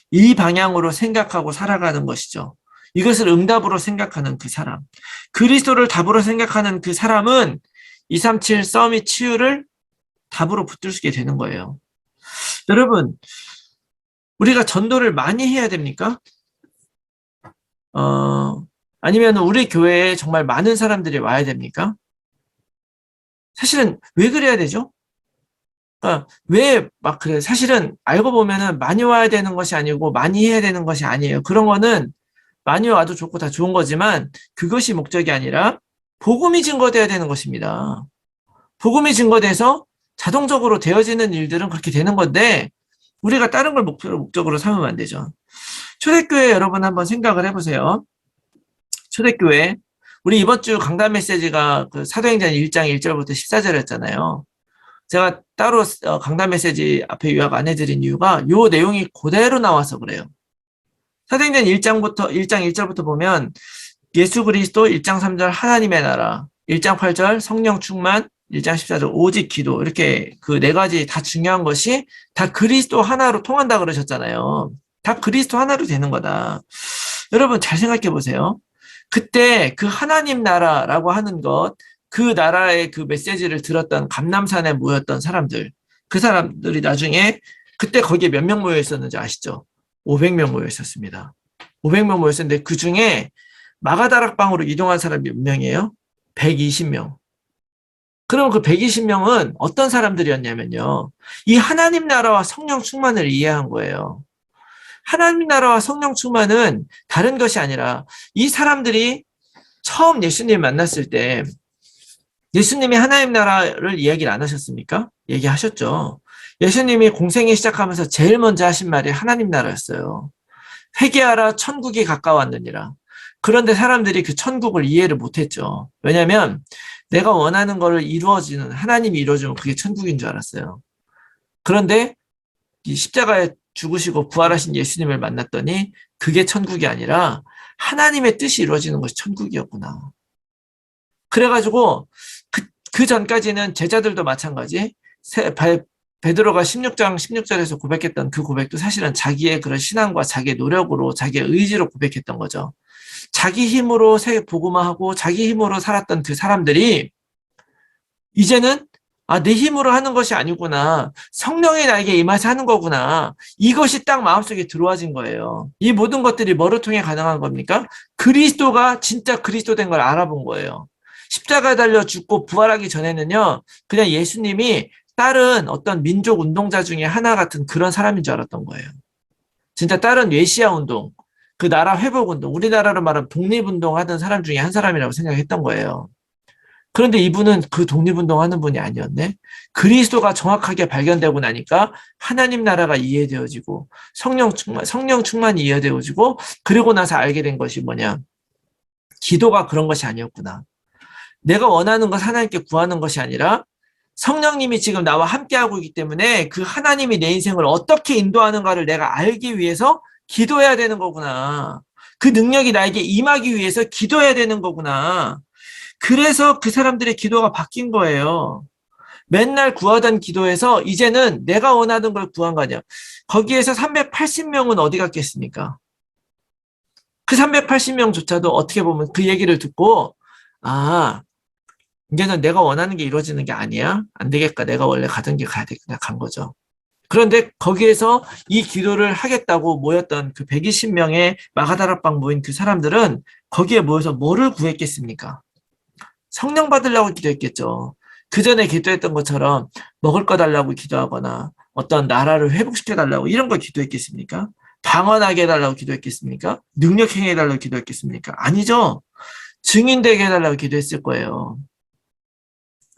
이 방향으로 생각하고 살아가는 것이죠. 이것을 응답으로 생각하는 그 사람, 그리스도를 답으로 생각하는 그 사람은 237 썸이 치유를 답으로 붙들 수 있게 되는 거예요. 여러분 우리가 전도를 많이 해야 됩니까? 아니면 우리 교회에 정말 많은 사람들이 와야 됩니까? 사실은 왜 그래야 되죠? 왜 막 그래? 사실은 알고 보면은 많이 와야 되는 것이 아니고 많이 해야 되는 것이 아니에요. 그런 거는 많이 와도 좋고 다 좋은 거지만 그것이 목적이 아니라 복음이 증거돼야 되는 것입니다. 복음이 증거돼서 자동적으로 되어지는 일들은 그렇게 되는 건데 우리가 다른 걸 목적으로 삼으면 안 되죠. 초대교회 여러분 한번 생각을 해보세요. 초대교회 우리 이번 주 강단 메시지가 그 사도행전 1장 1절부터 14절이었잖아요. 제가 따로 강단 메시지 앞에 요약 안 해드린 이유가 요 내용이 그대로 나와서 그래요. 사도행전 1장 1절부터 보면 예수 그리스도 1장 3절 하나님의 나라, 1장 8절 성령 충만, 1장 14절 오직 기도 이렇게 그 네 가지 다 중요한 것이 다 그리스도 하나로 통한다 그러셨잖아요. 다 그리스도 하나로 되는 거다. 여러분 잘 생각해 보세요. 그때 그 하나님 나라라고 하는 것, 그 나라의 그 메시지를 들었던 감람산에 모였던 사람들, 그 사람들이 나중에 그때 거기에 몇 명 모여 있었는지 아시죠? 500명 모여 있었습니다. 500명 모여 있었는데 그 중에 마가다락방으로 이동한 사람이 몇 명이에요? 120명. 그럼 그 120명은 어떤 사람들이었냐면요. 이 하나님 나라와 성령 충만을 이해한 거예요. 하나님 나라와 성령 충만은 다른 것이 아니라 이 사람들이 처음 예수님 만났을 때 예수님이 하나님 나라를 이야기를 안 하셨습니까? 얘기하셨죠. 예수님이 공생애 시작하면서 제일 먼저 하신 말이 하나님 나라였어요. 회개하라 천국이 가까웠느니라. 그런데 사람들이 그 천국을 이해를 못했죠. 왜냐하면 내가 원하는 거를 이루어지는 하나님이 이루어주면 그게 천국인 줄 알았어요. 그런데 이 십자가에 죽으시고 부활하신 예수님을 만났더니 그게 천국이 아니라 하나님의 뜻이 이루어지는 것이 천국이었구나. 그래가지고 그 전까지는 제자들도 마찬가지 베드로가 16장 16절에서 고백했던 그 고백도 사실은 자기의 그런 신앙과 자기의 노력으로 자기의 의지로 고백했던 거죠. 자기 힘으로 복음화하고 자기 힘으로 살았던 그 사람들이 이제는 내 힘으로 하는 것이 아니구나. 성령이 나에게 임해서 하는 거구나. 이것이 딱 마음속에 들어와진 거예요. 이 모든 것들이 뭐를 통해 가능한 겁니까? 그리스도가 진짜 그리스도 된 걸 알아본 거예요. 십자가에 달려 죽고 부활하기 전에는요. 그냥 예수님이 다른 어떤 민족 운동자 중에 하나 같은 그런 사람인 줄 알았던 거예요. 진짜 다른 외시아 운동, 그 나라 회복 운동, 우리나라로 말하면 독립운동 하던 사람 중에 한 사람이라고 생각했던 거예요. 그런데 이분은 그 독립운동 하는 분이 아니었네. 그리스도가 정확하게 발견되고 나니까 하나님 나라가 이해되어지고 성령 충만이 이해되어지고 그리고 나서 알게 된 것이 뭐냐. 기도가 그런 것이 아니었구나. 내가 원하는 것 하나님께 구하는 것이 아니라 성령님이 지금 나와 함께하고 있기 때문에 그 하나님이 내 인생을 어떻게 인도하는가를 내가 알기 위해서 기도해야 되는 거구나. 그 능력이 나에게 임하기 위해서 기도해야 되는 거구나. 그래서 그 사람들의 기도가 바뀐 거예요. 맨날 구하던 기도에서 이제는 내가 원하는 걸 구한 거 아니야. 거기에서 380명은 어디 갔겠습니까? 그 380명조차도 어떻게 보면 그 얘기를 듣고, 아, 이제는 내가 원하는 게 이루어지는 게 아니야? 안 되겠다. 내가 원래 가던 길 가야 되겠다. 간 거죠. 그런데 거기에서 이 기도를 하겠다고 모였던 그 120명의 마가다락방 모인 그 사람들은 거기에 모여서 뭐를 구했겠습니까? 성령 받으려고 기도했겠죠. 그 전에 기도했던 것처럼 먹을 거 달라고 기도하거나 어떤 나라를 회복시켜 달라고 이런 걸 기도했겠습니까? 방언하게 해달라고 기도했겠습니까? 능력행해 해달라고 기도했겠습니까? 아니죠. 증인되게 해달라고 기도했을 거예요.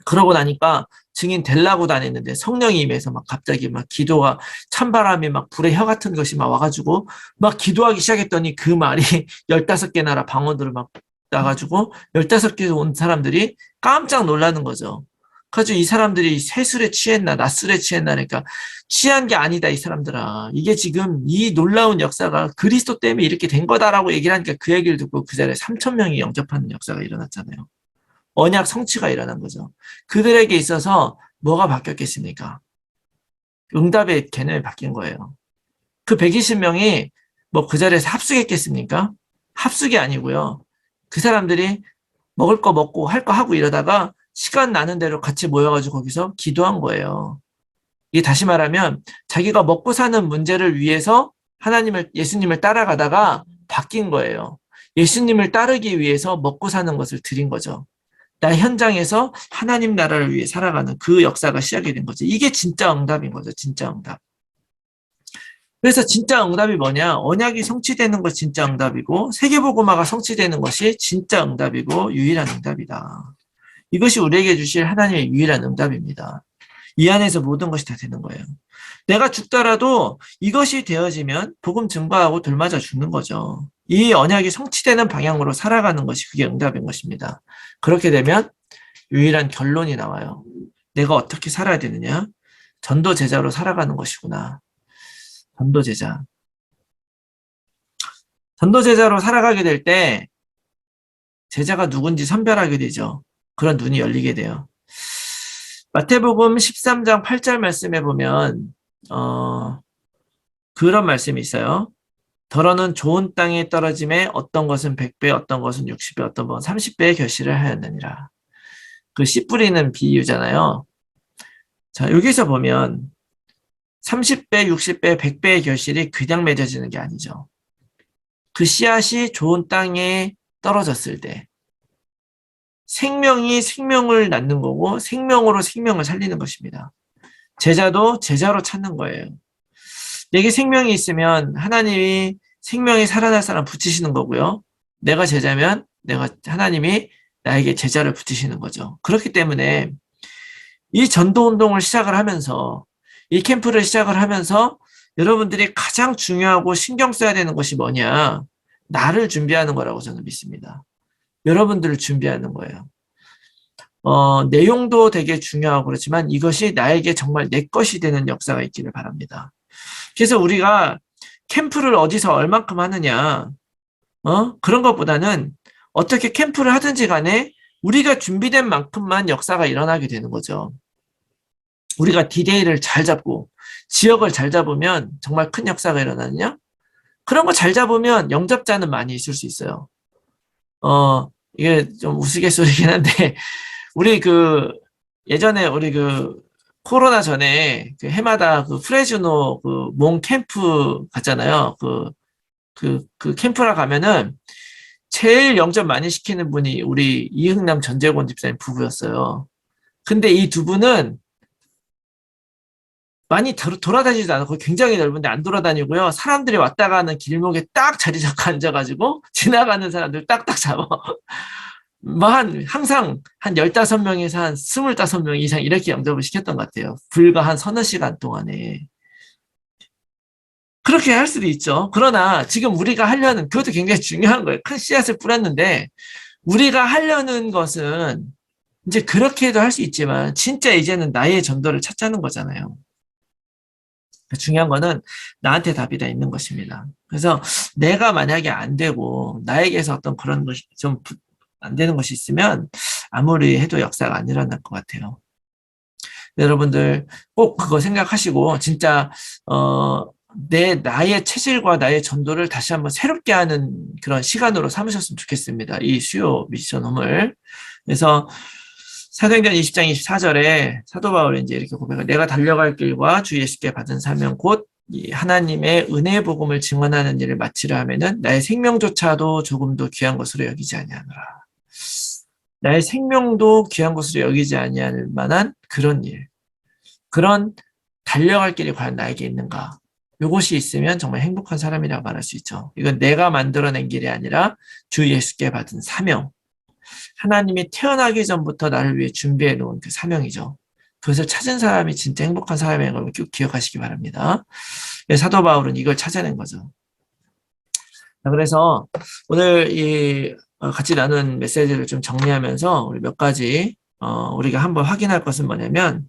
그러고 나니까 증인 되려고 다녔는데 성령이 임해서 막 갑자기 막 기도가 찬바람이 막 불의 혀 같은 것이 막 와가지고 막 기도하기 시작했더니 그 말이 15개 나라 방언들을 막 나가지고 15개 온 사람들이 깜짝 놀라는 거죠. 그래서 이 사람들이 새술에 취했나 낮술에 취했나 그러니까 취한 게 아니다 이 사람들아. 이게 지금 이 놀라운 역사가 그리스도 때문에 이렇게 된 거다라고 얘기를 하니까 그 얘기를 듣고 그 자리에 3,000명이 영접하는 역사가 일어났잖아요. 언약 성취가 일어난 거죠. 그들에게 있어서 뭐가 바뀌었겠습니까? 응답의 개념이 바뀐 거예요. 그 120명이 뭐 그 자리에서 합숙했겠습니까? 합숙이 아니고요. 그 사람들이 먹을 거 먹고 할 거 하고 이러다가 시간 나는 대로 같이 모여가지고 거기서 기도한 거예요. 이게 다시 말하면 자기가 먹고 사는 문제를 위해서 예수님을 따라가다가 바뀐 거예요. 예수님을 따르기 위해서 먹고 사는 것을 드린 거죠. 나 현장에서 하나님 나라를 위해 살아가는 그 역사가 시작이 된 거죠. 이게 진짜 응답인 거죠. 진짜 응답. 그래서 진짜 응답이 뭐냐? 언약이 성취되는 것이 진짜 응답이고 세계복음화가 성취되는 것이 진짜 응답이고 유일한 응답이다. 이것이 우리에게 주실 하나님의 유일한 응답입니다. 이 안에서 모든 것이 다 되는 거예요. 내가 죽더라도 이것이 되어지면 복음 증거하고 돌맞아 죽는 거죠. 이 언약이 성취되는 방향으로 살아가는 것이 그게 응답인 것입니다. 그렇게 되면 유일한 결론이 나와요. 내가 어떻게 살아야 되느냐? 전도 제자로 살아가는 것이구나. 전도 제자. 전도 제자로 살아가게 될 때 제자가 누군지 선별하게 되죠. 그런 눈이 열리게 돼요. 마태복음 13장 8절 말씀에 보면 그런 말씀이 있어요. 더러는 좋은 땅에 떨어짐에 어떤 것은 100배, 어떤 것은 60배, 어떤 것은 30배의 결실을 하였느니라. 그 씨 뿌리는 비유잖아요. 자, 여기서 보면 30배, 60배, 100배의 결실이 그냥 맺어지는 게 아니죠. 그 씨앗이 좋은 땅에 떨어졌을 때 생명이 생명을 낳는 거고 생명으로 생명을 살리는 것입니다. 제자도 제자로 찾는 거예요. 내게 생명이 있으면 하나님이 생명이 살아날 사람 붙이시는 거고요. 내가 제자면 하나님이 나에게 제자를 붙이시는 거죠. 그렇기 때문에 이 전도 운동을 시작을 하면서 이 캠프를 시작을 하면서 여러분들이 가장 중요하고 신경 써야 되는 것이 뭐냐? 나를 준비하는 거라고 저는 믿습니다. 여러분들을 준비하는 거예요. 내용도 되게 중요하고 그렇지만 이것이 나에게 정말 내 것이 되는 역사가 있기를 바랍니다. 그래서 우리가 캠프를 어디서 얼만큼 하느냐, 그런 것보다는 어떻게 캠프를 하든지 간에 우리가 준비된 만큼만 역사가 일어나게 되는 거죠. 우리가 디데이를 잘 잡고 지역을 잘 잡으면 정말 큰 역사가 일어나느냐? 그런 거 잘 잡으면 영접자는 많이 있을 수 있어요. 이게 좀 우스갯소리긴 한데 예전에 우리 코로나 전에 해마다 프레즈노 몽 캠프 갔잖아요. 그 캠프라 가면은 제일 영접 많이 시키는 분이 우리 이흥남 전재권 집사님 부부였어요. 근데 이 두 분은 많이 돌아다니지도 않고 굉장히 넓은데 안 돌아다니고요. 사람들이 왔다 가는 길목에 딱 자리 잡고 앉아가지고 지나가는 사람들 딱딱 잡아. 항상 한 15명에서 한 25명 이상 이렇게 영접을 시켰던 것 같아요. 불과 한 서너 시간 동안에. 그렇게 할 수도 있죠. 그러나 지금 우리가 하려는, 그것도 굉장히 중요한 거예요. 큰 씨앗을 뿌렸는데, 우리가 하려는 것은 이제 그렇게 해도 할 수 있지만, 진짜 이제는 나의 전도를 찾자는 거잖아요. 중요한 거는 나한테 답이 다 있는 것입니다. 그래서 내가 만약에 안 되고 나에게서 어떤 그런 것이 좀 안 되는 것이 있으면 아무리 해도 역사가 안 일어날 것 같아요. 여러분들 꼭 그거 생각하시고 진짜 나의 체질과 나의 전도를 다시 한번 새롭게 하는 그런 시간으로 삼으셨으면 좋겠습니다. 이 수요 미션홈을. 그래서 사도행전 20장 24절에 사도 바울이 이제 이렇게 고백을, 내가 달려갈 길과 주 예수께 받은 사명 곧 이 하나님의 은혜 복음을 증언하는 일을 마치려 하면은 나의 생명조차도 조금도 귀한 것으로 여기지 아니하노라. 나의 생명도 귀한 것으로 여기지 아니할 만한 그런 일, 그런 달려갈 길이 과연 나에게 있는가? 이것이 있으면 정말 행복한 사람이라고 말할 수 있죠. 이건 내가 만들어낸 길이 아니라 주 예수께 받은 사명. 하나님이 태어나기 전부터 나를 위해 준비해 놓은 그 사명이죠. 그것을 찾은 사람이 진짜 행복한 사람인 걸 꼭 기억하시기 바랍니다. 사도 바울은 이걸 찾아낸 거죠. 그래서 오늘 같이 나눈 메시지를 좀 정리하면서 우리 몇 가지 우리가 한번 확인할 것은 뭐냐면,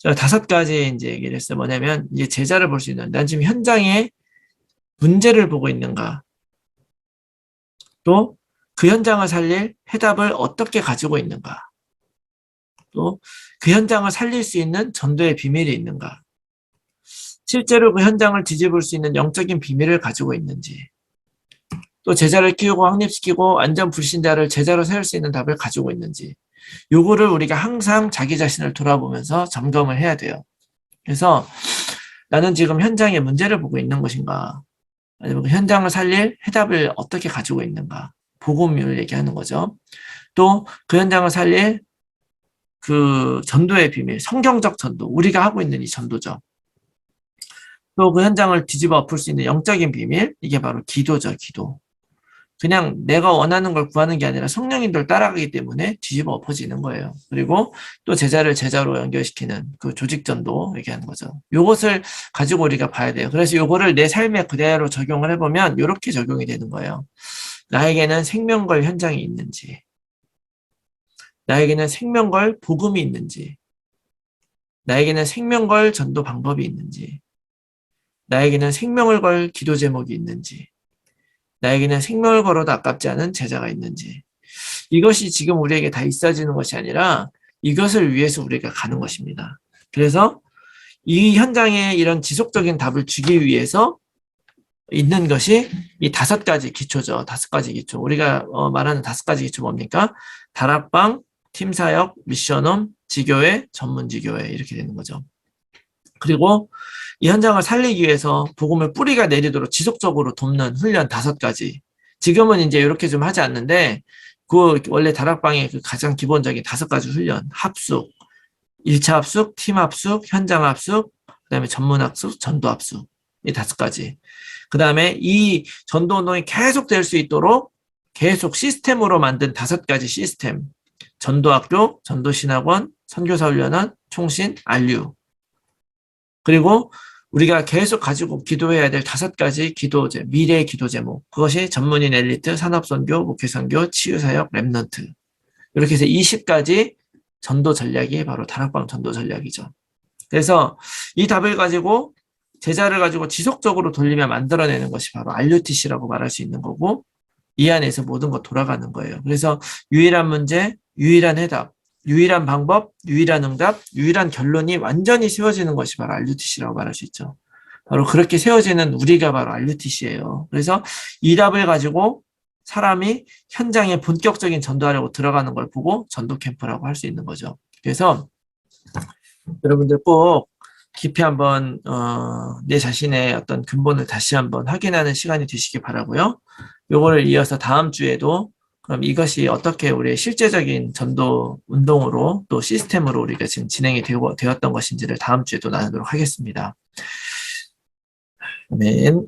제가 5가지 이제 얘기를 했어요. 뭐냐면 이제 제자를 볼 수 있는, 난 지금 현장에 문제를 보고 있는가, 또 그 현장을 살릴 해답을 어떻게 가지고 있는가, 또 그 현장을 살릴 수 있는 전도의 비밀이 있는가, 실제로 그 현장을 뒤집을 수 있는 영적인 비밀을 가지고 있는지, 또 제자를 키우고 확립시키고 완전 불신자를 제자로 세울 수 있는 답을 가지고 있는지, 요거를 우리가 항상 자기 자신을 돌아보면서 점검을 해야 돼요. 그래서 나는 지금 현장에 문제를 보고 있는 것인가, 아니면 그 현장을 살릴 해답을 어떻게 가지고 있는가, 복음을 얘기하는 거죠. 또 그 현장을 살릴 그 전도의 비밀, 성경적 전도, 우리가 하고 있는 이 전도죠. 또 그 현장을 뒤집어 엎을 수 있는 영적인 비밀, 이게 바로 기도죠, 기도. 그냥 내가 원하는 걸 구하는 게 아니라 성령님들 따라가기 때문에 뒤집어 엎어지는 거예요. 그리고 또 제자를 제자로 연결시키는 그 조직전도 얘기하는 거죠. 요것을 가지고 우리가 봐야 돼요. 그래서 요거를 내 삶에 그대로 적용을 해보면 요렇게 적용이 되는 거예요. 나에게는 생명걸 현장이 있는지, 나에게는 생명걸 복음이 있는지, 나에게는 생명걸 전도 방법이 있는지, 나에게는 생명을 걸 기도 제목이 있는지, 나에게는 생명을 걸어도 아깝지 않은 제자가 있는지, 이것이 지금 우리에게 다 있어지는 것이 아니라 이것을 위해서 우리가 가는 것입니다. 그래서 이 현장에 이런 지속적인 답을 주기 위해서 있는 것이 이 5가지 기초죠. 5가지 기초. 우리가 말하는 5가지 기초 뭡니까? 다락방, 팀사역, 미션홈, 지교회, 전문지교회, 이렇게 되는 거죠. 그리고 이 현장을 살리기 위해서 복음을 뿌리가 내리도록 지속적으로 돕는 훈련 5가지. 지금은 이제 이렇게 좀 하지 않는데, 그 원래 다락방의 그 가장 기본적인 5가지 훈련, 합숙, 1차 합숙, 팀 합숙, 현장 합숙, 그 다음에 전문 합숙, 전도 합숙, 이 5가지. 그 다음에 이 전도 운동이 계속 될 수 있도록 계속 시스템으로 만든 5가지 시스템. 전도학교, 전도신학원, 선교사 훈련원, 총신, 안류. 그리고 우리가 계속 가지고 기도해야 될 5가지 기도제, 미래의 기도 제목. 그것이 전문인 엘리트, 산업선교, 목회선교, 치유사역, 랩넌트. 이렇게 해서 20가지 전도 전략이 바로 다락방 전도 전략이죠. 그래서 이 답을 가지고 제자를 가지고 지속적으로 돌리며 만들어내는 것이 바로 RUTC라고 말할 수 있는 거고, 이 안에서 모든 것 돌아가는 거예요. 그래서 유일한 문제, 유일한 해답, 유일한 방법, 유일한 응답, 유일한 결론이 완전히 세워지는 것이 바로 RUTC라고 말할 수 있죠. 바로 그렇게 세워지는 우리가 바로 RUTC예요. 그래서 이 답을 가지고 사람이 현장에 본격적인 전도하려고 들어가는 걸 보고 전도 캠프라고 할 수 있는 거죠. 그래서 여러분들 꼭 깊이 한번 내 자신의 어떤 근본을 다시 한번 확인하는 시간이 되시기 바라고요. 요거를 이어서 다음 주에도 그럼 이것이 어떻게 우리의 실제적인 전도 운동으로 또 시스템으로 우리가 지금 진행이 되었던 것인지를 다음 주에도 나누도록 하겠습니다. 아멘.